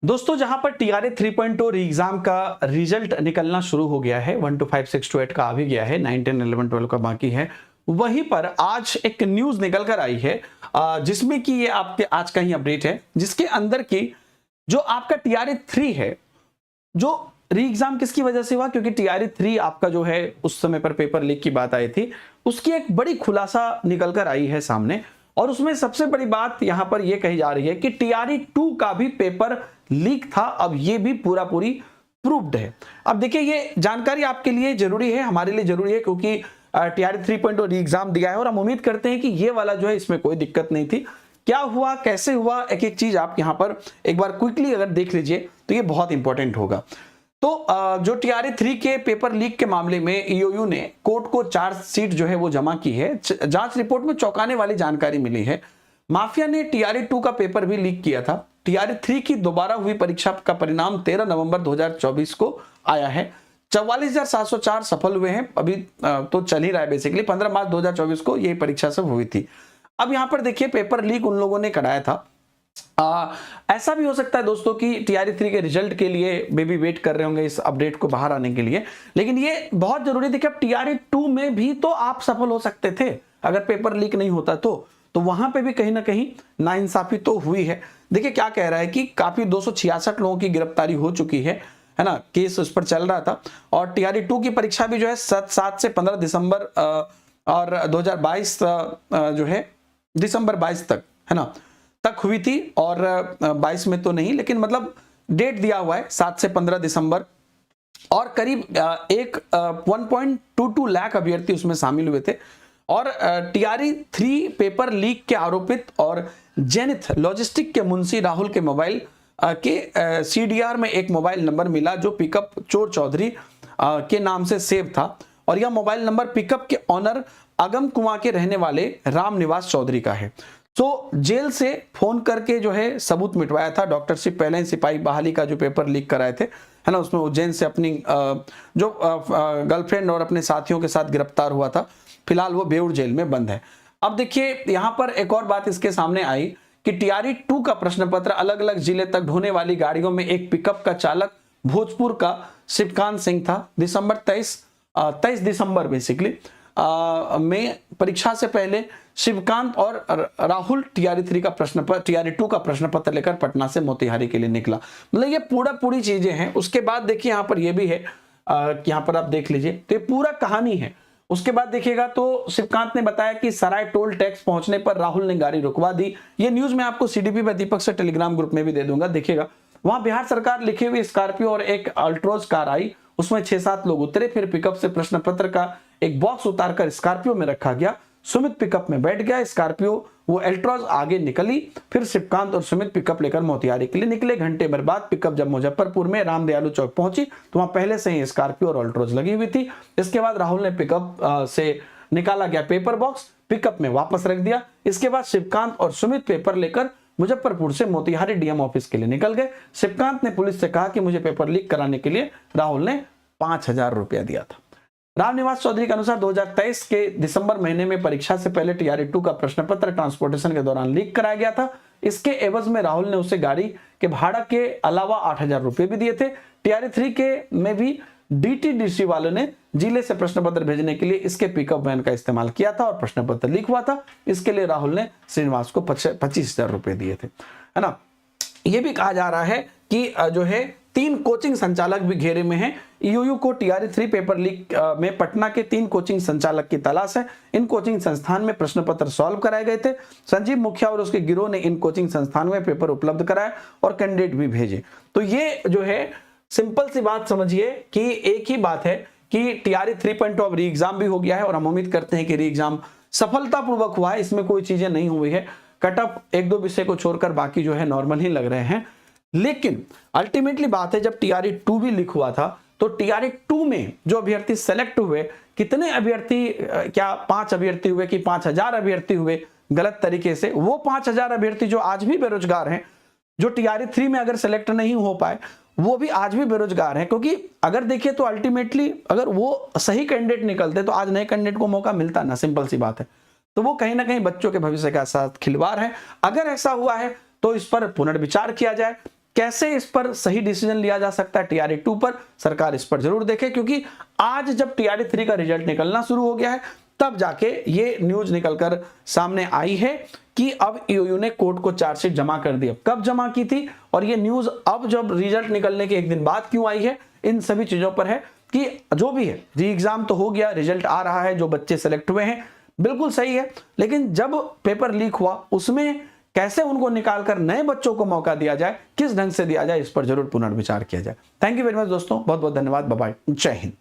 दोस्तों जहां पर टीआरए 3.0 री एग्जाम का रिजल्ट निकलना शुरू हो गया है, 1 to 5 6 to 8 का आ भी गया है, 9 10 11 12 का बाकी है। वहीं पर आज एक न्यूज निकल कर आई है जिसमें कि ये आपके आज का ही अपडेट है, जिसके अंदर की जो आपका टीआरए 3 है, जो री एग्जाम किसकी वजह से हुआ, क्योंकि टीआरए 3 आपका जो है उस समय पर पेपर लीक की बात आई थी, उसकी एक बड़ी खुलासा निकल कर आई है सामने। और उसमें सबसे बड़ी बात यहां पर यह कही जा रही है कि टीआरए 2 का भी पेपर लीक था, अब ये भी पूरा पूरी प्रूव्ड है। अब देखिए ये जानकारी आपके लिए जरूरी है, हमारे लिए जरूरी है, क्योंकि टीआरए 3.0 री एग्जाम दिया है और हम उम्मीद करते हैं कि ये वाला जो है इसमें कोई दिक्कत नहीं थी। क्या हुआ, कैसे हुआ, एक एक चीज आप यहां पर एक बार क्विकली अगर देख लीजिए तो ये बहुत इंपॉर्टेंट होगा। तो जो टीआरए 3 के पेपर लीक के मामले में ईओयू ने कोर्ट को चार्जशीट जो है वो जमा की है। जांच रिपोर्ट में चौंकाने वाली जानकारी मिली है। माफिया ने टीआरए 2 का पेपर भी लीक किया था। टीआरए 3 की दोबारा हुई परीक्षा का परिणाम 13 नवंबर 2024 को आया है। 44,704 सफल हुए हैं, अभी तो चल ही रहा है बेसिकली। 15 मार्च 2024 को यही परीक्षा सब हुई थी। अब यहां पर देखिए पेपर लीक उन लोगों ने कराया था। ऐसा भी हो सकता है दोस्तों कि टीआरए 3 के रिजल्ट के लिए बेबी वेट कर रहे होंगे इस अपडेट को बाहर आने के लिए, लेकिन ये बहुत जरूरी देखिए अब टीआरए 2 में भी तो आप सफल हो सकते थे अगर पेपर लीक नहीं होता तो वहां पे भी कहीं ना कहीं नाइंसाफी तो हुई है। देखिए क्या कह रहा है कि काफी 266 लोगों की गिरफ्तारी हो चुकी है ना, केस उस पर चल रहा था। और टीआरए 2 की परीक्षा भी जो है 7 से 15 दिसंबर और 2022 जो है दिसंबर 22 तक है ना तक हुई थी, और 22 में तो नहीं, लेकिन मतलब डेट दिया हुआ है 7 से 15 दिसंबर। और करीब 1.22 लाख अभ्यर्थी उसमें शामिल हुए थे। और टीआरए 3 पेपर लीक के आरोपित और जेनिथ लॉजिस्टिक के मुंशी राहुल के मोबाइल के सीडीआर में एक मोबाइल नंबर मिला जो पिकअप चोर चौधरी के नाम से सेव था, और यह मोबाइल नंबर पिकअप के ऑनर अगम कुआं के रहने वाले राम निवास चौधरी का है। तो जेल से फोन करके जो है सबूत मिटवाया था। डॉक्टरशिप पहले सिपाही बहाली का जो पेपर लीक कराए थे है ना, उसमें उज्जैन से अपनी जो गर्लफ्रेंड और अपने साथियों के साथ गिरफ्तार हुआ था। फिलहाल वो बेउर जेल में बंद है। अब देखिए यहां पर एक और बात इसके सामने आई कि टीआरए 2 का प्रश्न पत्र अलग अलग जिले तक ढोने वाली गाड़ियों में एक पिकअप का चालक भोजपुर का शिवकांत सिंह था। 23 दिसंबर बेसिकली में परीक्षा से पहले शिवकांत और राहुल टीआरए 2 का प्रश्न पत्र लेकर पटना से मोतिहारी के लिए निकला। मतलब ये पूरी चीजें हैं। उसके बाद देखिए यहाँ पर ये भी है कि यहाँ पर आप देख लीजिए तो ये पूरा कहानी है। उसके बाद देखिएगा तो शिवकांत ने बताया कि सराय टोल टैक्स पहुंचने पर राहुल ने गाड़ी रुकवा दी। ये न्यूज मैं आपको सीडीपी व दीपक से टेलीग्राम ग्रुप में भी दे दूंगा, देखिएगा। वहां बिहार सरकार लिखी हुई स्कॉर्पियो और एक अल्ट्रोज कार आई, उसमें 6-7 लोग उतरे। फिर पिकअप से प्रश्न पत्र का एक बॉक्स उतारकर स्कॉर्पियो में रखा गया। सुमित पिकअप में बैठ गया, स्कॉर्पियो वो अल्ट्रोज आगे निकली। फिर शिवकांत और सुमित पिकअप लेकर मोतिहारी के लिए निकले। घंटे भर बाद पिकअप जब मुजफ्फरपुर में रामदयालु चौक पहुंची तो वहां पहले से ही स्कॉर्पियो और अल्ट्रोज लगी हुई थी। इसके बाद राहुल ने पिकअप से निकाला गया पेपर बॉक्स पिकअप में वापस रख दिया। इसके बाद शिवकांत और सुमित पेपर लेकर मुजफ्फरपुर से मोतिहारी डीएम ऑफिस के लिए निकल गए। शिवकांत ने पुलिस से कहा कि मुझे पेपर लीक कराने के लिए राहुल ने 5,000 रुपया दिया था। रामनिवास चौधरी के अनुसार 2023 के दिसंबर महीने में परीक्षा से पहले टीआरए 2 का प्रश्न पत्र ट्रांसपोर्टेशन के दौरान लीक कराया गया था। इसके एवज में राहुल ने उसे गाड़ी के भाड़ा के अलावा 8,000 रुपए भी दिए थे। टीआरए 3 के में भी डीटीडीसी वालों ने जिले से प्रश्न पत्र भेजने के लिए इसके पिकअप वैन का इस्तेमाल किया था और प्रश्न पत्र लीक हुआ था। इसके लिए राहुल ने श्रीनिवास को 25,000 रुपए दिए थे, है ना। यह भी कहा जा रहा है कि जो है 3 कोचिंग संचालक भी घेरे में हैं। ईओयू को टीआरए 3 पेपर लीक में पटना के 3 कोचिंग संचालक की तलाश है। इन कोचिंग संस्थान में प्रश्न पत्र सॉल्व कराए गए थे। संजीव मुखिया और उसके गिरोह ने इन कोचिंग संस्थान में पेपर उपलब्ध कराए और कैंडिडेट भी भेजे। तो ये जो है सिंपल सी बात समझिए कि एक ही बात है कि टीआरए 3.0 री एग्जाम भी हो गया है और हम उम्मीद करते हैं कि री एग्जाम सफलतापूर्वक हुआ है, इसमें कोई चीजें नहीं हुई है। कट ऑफ 1-2 विषय को छोड़कर बाकी जो है नॉर्मल ही लग रहे हैं। लेकिन अल्टीमेटली बात है जब टीआरए 2 भी लीक हुआ था तो टीआरए 2 में जो अभ्यर्थी सेलेक्ट हुए, कितने अभ्यर्थी, क्या 5 अभ्यर्थी हुए कि 5,000 अभ्यर्थी हुए गलत तरीके से, वो 5,000 अभ्यर्थी जो आज भी बेरोजगार हैं, जो टीआरए 3 में अगर सेलेक्ट नहीं हो पाए वो भी आज भी बेरोजगार हैं। क्योंकि अगर देखिए तो अल्टीमेटली अगर वो सही कैंडिडेट निकलते तो आज नए कैंडिडेट को मौका मिलता ना, सिंपल सी बात है। तो वो कहीं ना कहीं बच्चों के भविष्य के साथ खिलवाड़ है। अगर ऐसा हुआ है तो इस पर पुनर्विचार किया जाए। कैसे इस पर सही डिसीजन लिया जा सकता है टीआरई 2 पर, सरकार इस पर जरूर देखे, क्योंकि आज जब टीआरई 3 का रिजल्ट निकलना शुरू हो गया है तब जाके ये न्यूज निकलकर सामने आई है कि अब ईओयू ने कोर्ट को चार्जशीट जमा कर दी। कब जमा की थी और ये न्यूज अब जब रिजल्ट निकलने के एक दिन बाद क्यों आई है, इन सभी चीजों पर है कि जो भी है री एग्जाम तो हो गया, रिजल्ट आ रहा है, जो बच्चे सेलेक्ट हुए हैं बिल्कुल सही है, लेकिन जब पेपर लीक हुआ उसमें कैसे उनको निकालकर नए बच्चों को मौका दिया जाए, किस ढंग से दिया जाए, इस पर जरूर पुनर्विचार किया जाए। थैंक यू वेरी मच दोस्तों, बहुत बहुत धन्यवाद, बाय बाय, जय हिंद।